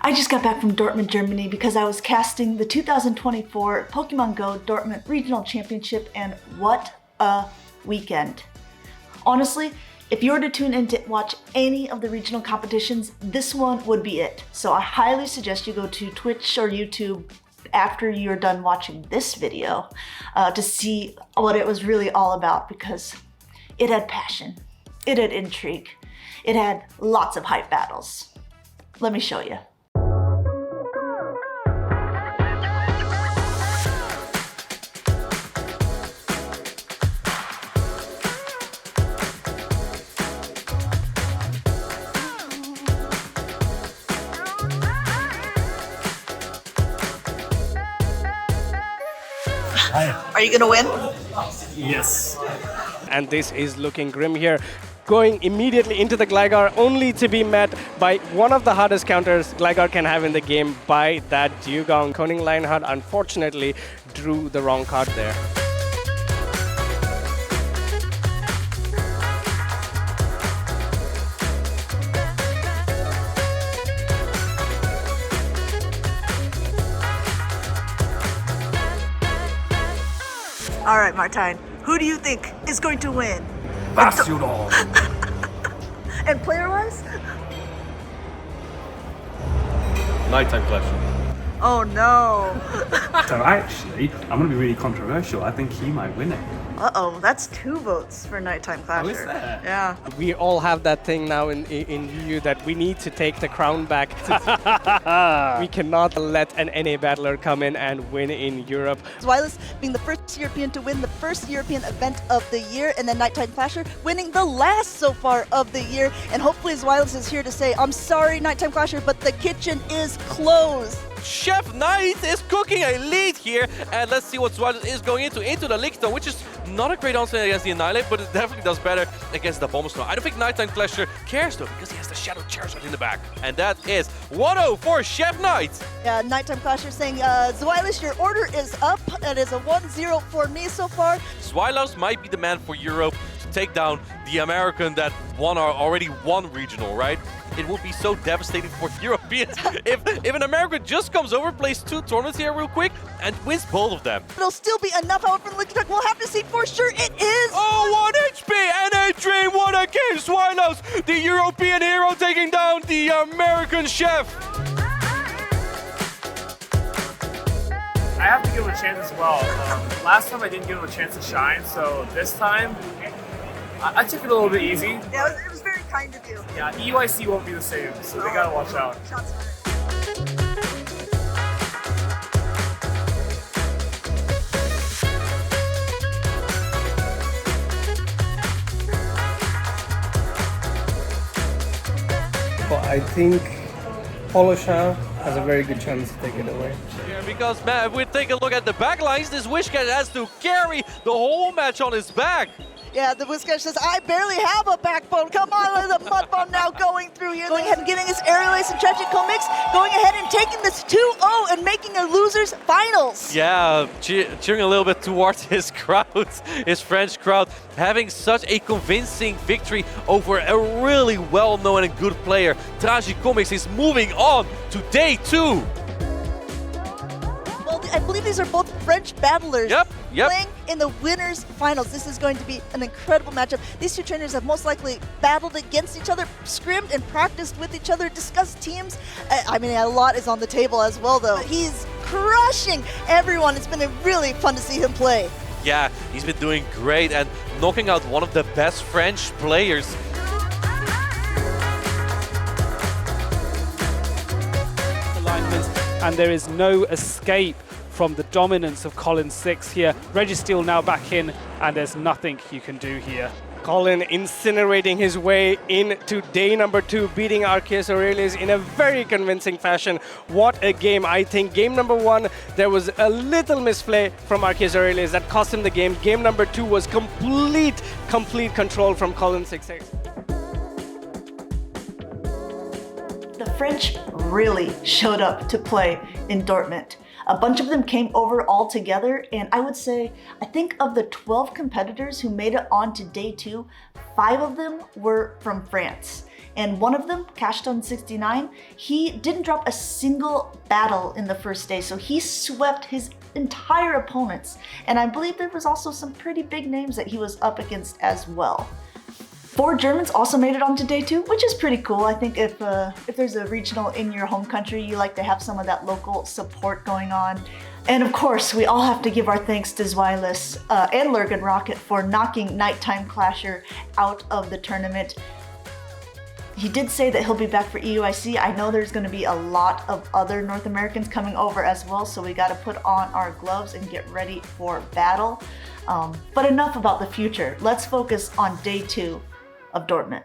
I just got back from Dortmund, Germany because I was casting the 2024 Pokemon Go Dortmund Regional Championship, and what a weekend. Honestly, if you were to tune in to watch any of the regional competitions, this one would be it. So I highly suggest you go to Twitch or YouTube after you're done watching this video to see what it was really all about, because it had passion, it had intrigue, it had lots of hype battles. Let me show you. Are you gonna win? Yes. And this is looking grim here. Going immediately into the Gligar, only to be met by one of the hardest counters Gligar can have in the game by that Dugong. Koning Lionheart unfortunately drew the wrong card there. All right, Martijn, who do you think is going to win? Bastion. And player-wise? Nighttime Clash. Oh no. So actually, I'm going to be really controversial. I think he might win it. Uh-oh, that's 2 votes for Nighttime Clasher. Oh, is there? Yeah. We all have that thing now in EU that we need to take the crown back. We cannot let an NA battler come in and win in Europe. Zweilis being the first European to win the first European event of the year, and then Nighttime Clasher winning the last so far of the year. And hopefully Zweilis is here to say, I'm sorry, Nighttime Clasher, but the kitchen is closed. Chef Knight is cooking a lead here, and let's see what Zweilis is going into the Lickitung, which is not a great answer against the Annihilate, but it definitely does better against the Bomb Storm. I don't think Nighttime Clasher cares though, because he has the Shadow Charizard in the back. And that is 1-0 for Chef Knight. Yeah, Nighttime Clasher saying, Zweilis, your order is up. It is a 1-0 for me so far. Zweilis might be the man for Europe to take down the American that already won regional, right? It would be so devastating for Europeans if an American just comes over, plays 2 tournaments here real quick, and wins both of them. It'll still be enough, however, for the Lickitung. We'll have to see for sure. It is. Oh, 1 HP and a dream. What a game. Zweilis, the European hero, taking down the American chef. I have to give him a chance as well. Last time I didn't give him a chance to shine, so this time I took it a little bit easy. Yeah, it was very kind of you. Yeah, EUIC won't be the same, so they gotta watch out. Shots fired. But I think Polosha has a very good chance to take it away. Yeah, because, man, if we take a look at the backlines, this Wishcat has to carry the whole match on his back. Yeah, the Whiskash says, I barely have a backbone. Come on, the mud bomb now going through here. Going ahead and getting his aerial ace and tragic comics. Going ahead and taking this 2-0 and making a losers finals. Yeah, cheering a little bit towards his crowd, his French crowd, having such a convincing victory over a really well-known and good player. Tragic Comics is moving on to day 2. Well, I believe these are both French battlers. Yep. Playing in the winners finals. This is going to be an incredible matchup. These 2 trainers have most likely battled against each other, scrimmed and practiced with each other, discussed teams. I mean, a lot is on the table as well, though. He's crushing everyone. It's been really fun to see him play. Yeah, he's been doing great and knocking out one of the best French players. Alignment, and there is no escape from the dominance of Colin 6 here. Registeel now back in, and there's nothing you can do here. Colin incinerating his way into day number 2, beating ArceusAurelius in a very convincing fashion. What a game. I think game number 1, there was a little misplay from ArceusAurelius that cost him the game. Game number 2 was complete control from Colin 6X. The French really showed up to play in Dortmund. A bunch of them came over all together, and I would say, I think of the 12 competitors who made it on to day 2, 5 of them were from France. And one of them, Cashton69, he didn't drop a single battle in the first day, so he swept his entire opponents. And I believe there was also some pretty big names that he was up against as well. 4 Germans also made it on to day 2, which is pretty cool. I think if there's a regional in your home country, you like to have some of that local support going on. And of course, we all have to give our thanks to Zweilis and Lurgan Rocket for knocking Nighttime Clasher out of the tournament. He did say that he'll be back for EUIC. I know there's going to be a lot of other North Americans coming over as well, so we got to put on our gloves and get ready for battle. But enough about the future. Let's focus on day 2 of Dortmund.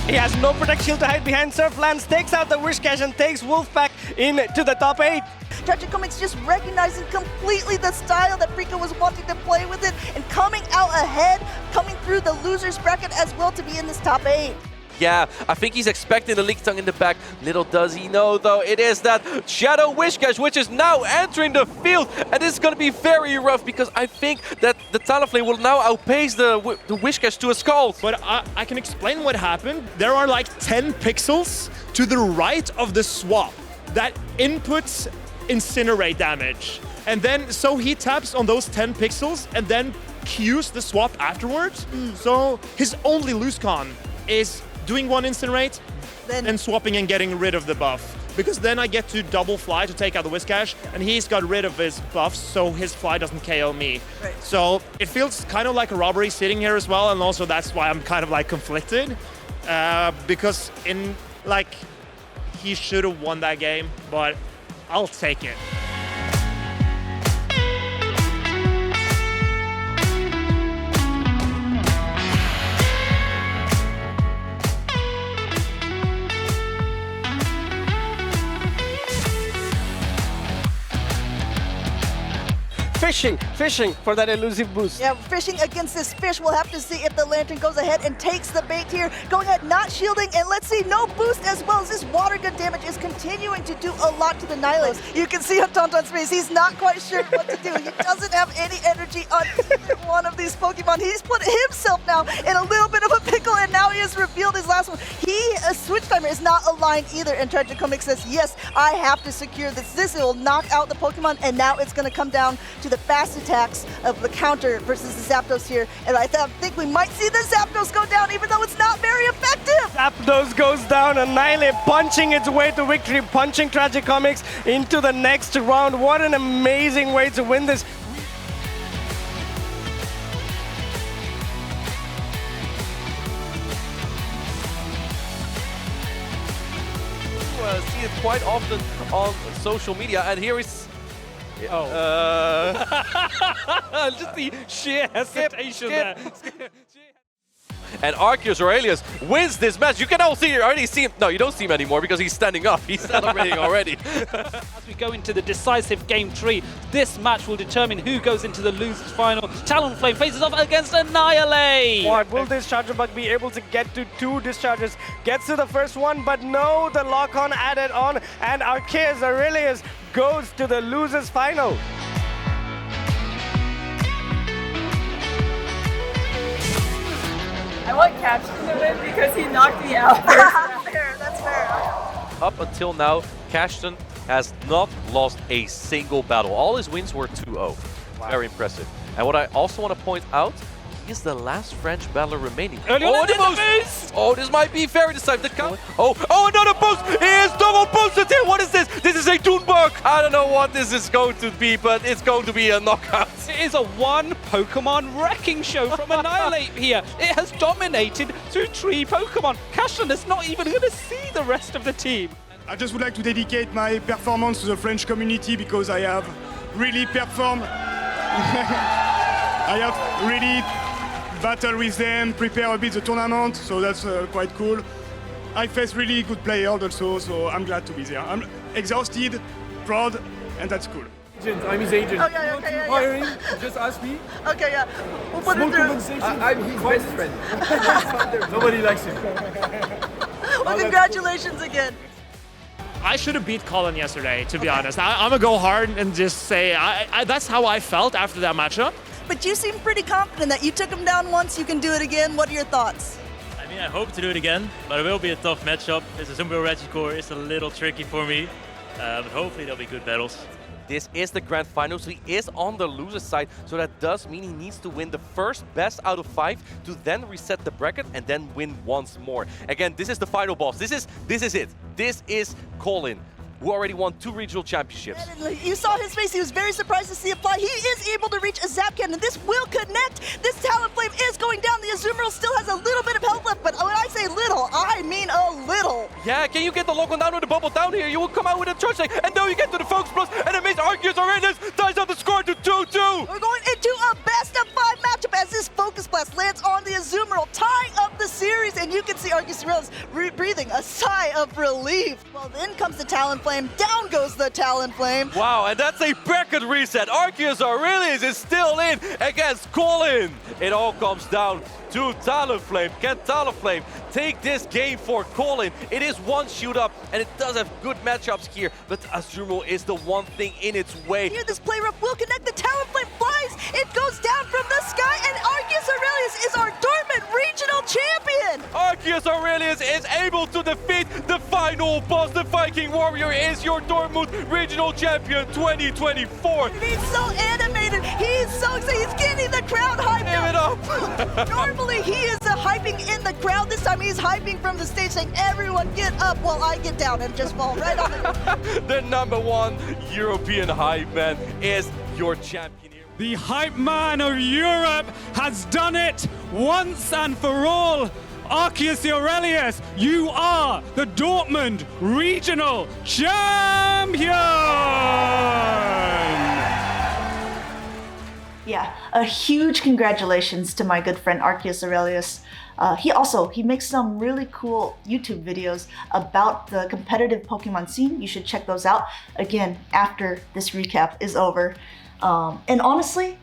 He has no protect shield to hide behind. Surflands takes out the Wishcash and takes Wolfpack into the top 8. Tragic Comics just recognizing completely the style that Frika was wanting to play with it and coming out ahead, coming through the losers bracket as well to be in this top 8. Yeah, I think he's expecting the Lickitung in the back. Little does he know, though, it is that Shadow Wishcash, which is now entering the field. And this is going to be very rough, because I think that the Talonflame will now outpace the Wishcash to a Scald. But I can explain what happened. There are like 10 pixels to the right of the swap that inputs Incinerate damage. And then, so he taps on those 10 pixels and then cues the swap afterwards. So his only lose con is doing 1 Incinerate, then swapping and getting rid of the buff. Because then I get to double fly to take out the Wishcash, and he's got rid of his buffs, so his fly doesn't KO me. Right. So it feels kind of like a robbery sitting here as well, and also that's why I'm kind of like conflicted. Because he should have won that game, but I'll take it. Fishing for that elusive boost. Yeah, fishing against this fish. We'll have to see if the Lantern goes ahead and takes the bait here. Going ahead, not shielding, and let's see, no boost as well as this water gun damage is continuing to do a lot to the Nihilus. You can see on Tauntaun's face, he's not quite sure what to do. He doesn't have any energy on either one of these Pokemon. He's put himself now in a little bit of a pickle, and now he has revealed his last one. A Switch Timer is not aligned either, and Tragic Comics says, yes, I have to secure this. This will knock out the Pokemon, and now it's going to come down to the fast attacks of the counter versus the Zapdos here. And I think we might see the Zapdos go down, even though it's not very effective. Zapdos goes down, Annihilate punching its way to victory, punching Tragic Comics into the next round. What an amazing way to win this. See it quite often on social media, and here is just the sheer hesitation there. And ArceusAurelius wins this match. You can already see him. No, you don't see him anymore because he's standing up. He's celebrating already. As we go into the decisive game 3, this match will determine who goes into the losers final. Talonflame faces off against Annihilate. What, will this Charger Bug be able to get to 2 discharges? Gets to the first one, but no, the lock-on added on, and ArceusAurelius goes to the losers final. I want Caption to win because he knocked me out. That's fair. Up until now, Cashton has not lost a single battle. All his wins were 2-0. Wow. Very impressive. And what I also want to point out, he is the last French battler remaining. The boost! Oh, this might be very decisive. The count. Oh, another boost! He is double boosted here. What is this? This is a Toonbug. I don't know what this is going to be, but it's going to be a knockout. It is a 1 Pokemon wrecking show from Annihilate here. It has dominated through 3 Pokemon. Cashton is not even going to see the rest of the team. I just would like to dedicate my performance to the French community because I have really performed. I have really battled with them, prepare a bit the tournament, so that's quite cool. I face really good players also, so I'm glad to be there. I'm exhausted, proud, and that's cool. I'm his agent. Okay, yeah. Hire him, just ask me. Okay, yeah. We'll put Small it through. compensation. I'm his best friend. Nobody likes him. Well, congratulations again. I should have beat Colin yesterday, to be honest. I'm gonna go hard and just say that's how I felt after that matchup. But you seem pretty confident that you took him down once, you can do it again. What are your thoughts? I mean, I hope to do it again, but it will be a tough matchup. It's a Zumbro Regicore, it's a little tricky for me, but hopefully there'll be good battles. This is the grand final, so he is on the loser side, so that does mean he needs to win the first best out of 5 to then reset the bracket and then win once more. Again, this is the final boss. This is it. This is Colin, who already won 2 regional championships. You saw his face, he was very surprised to see it fly. He is able to reach a zap cannon. This will connect. This Talonflame is going down. The Azumarill still has a little bit of health left, but when I say little, I mean a little. Yeah, can you get the lock-on down with the bubble down here? You will come out with a charge tank, and now you get to the Focus Plus, and it makes ArceusAurelius ties up the score to 2-2. We're going into a best-of-5 matchup as this Focus Blast lands on the Azumarill, tying up the series, and you can see ArceusAurelius breathing a sigh of relief. Well, then comes the Talonflame. Down goes the Talonflame. Wow, and that's a bracket reset. ArceusAurelius is still in against Colin. It all comes down to Talonflame. Can Talonflame take this game for Colin? It is one shoot up, and it does have good matchups here, but Azumarill is the one thing in its way. Here, this play rough will connect. The Talonflame flies. It goes down from the sky, and ArceusAurelius is our Dortmund regional champion. ArceusAurelius is able to defeat the final boss. The Viking Warrior is your Dortmund regional champion 2024. He's so animated. He's so excited. He's getting the crowd hyped up. Normally, he is hyping in the crowd. This time, he's hyping from the stage, saying, "Everyone get up while I get down," and just fall right on it. The #1 European hype man is your champion here. The hype man of Europe has done it once and for all. ArceusAurelius, you are the Dortmund Regional Champion! Yeah, a huge congratulations to my good friend ArceusAurelius. He makes some really cool YouTube videos about the competitive Pokemon scene. You should check those out, again, after this recap is over. And honestly,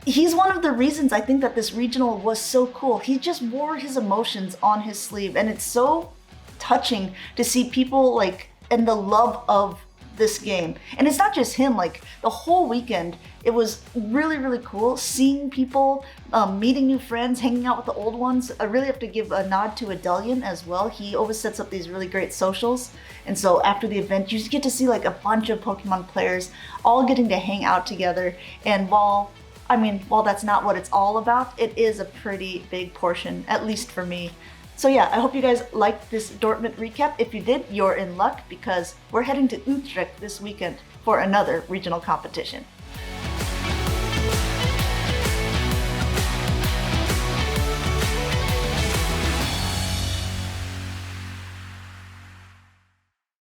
he's one of the reasons I think that this regional was so cool. He just wore his emotions on his sleeve, and it's so touching to see people and the love of this game. And it's not just him, the whole weekend, it was really, really cool seeing people, meeting new friends, hanging out with the old ones. I really have to give a nod to Adelian as well. He always sets up these really great socials. And so after the event, you just get to see a bunch of Pokemon players all getting to hang out together. And while that's not what it's all about, it is a pretty big portion, at least for me. So yeah, I hope you guys liked this Dortmund recap. If you did, you're in luck because we're heading to Utrecht this weekend for another regional competition.